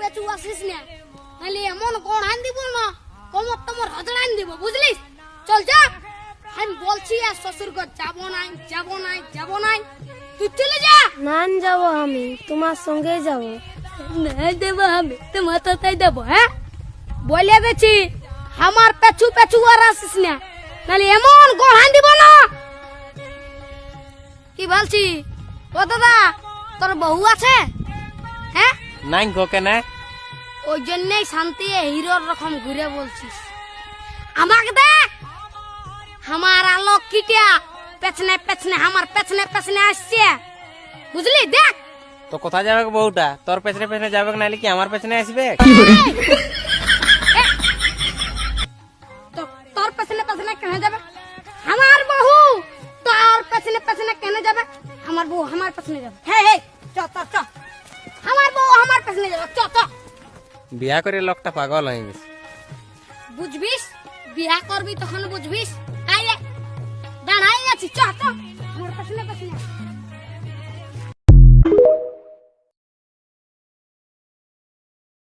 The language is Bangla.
পেছু আসিস না, নাহলে এমন কোন আন দিব না, কোমর তোমার হজড়ান দিব, বুঝলিস? চল যা, আমি বলছি আর শ্বশুর ঘর যাবো নাই, যাবো নাই, যাবো নাই, তুই চলে যা। না যাবো, আমি তোমার সঙ্গে যাব। নাই দেবো, আমি তোমার তাই দেবো। হ্যাঁ, বলে দিচ্ছি, আমার পেছু পেছু আর আসিস না, নাহলে এমন গোড়ান দিব না। কি বলছি? ও দাদা, তোর বউ আছে? হ্যাঁ, নাই গো কেন? ওই জন্যই শান্তি হিরোর রকম ঘুরে বলছিস। আমাকে দেখ, আমার আলোক কিটা পেছনে পেছনে, আমার পেছনে পেছনে আসছে, বুঝলি? দেখ তো কোথায় যাবে বউটা? তোর পেছনে পেছনে যাবে নাহলে কি আমার পেছনে আসবে? তোর পেছনে পেছনে কেন যাবে? আমার বউ তোর পেছনে পেছনে কেন যাবে? আমার বউ আমার পেছনে যাবে। হে চ চ চ, আমার বউ আমার পেছনে যাবে, চ চ। বিয়া করে লোকটা পাগল হয়ে গেছে। বুঝবিস, বিয়া করবি তখন বুঝবিস। আয় দাঁড়াই আছি, চ চ, আমার পেছনে পেছনে।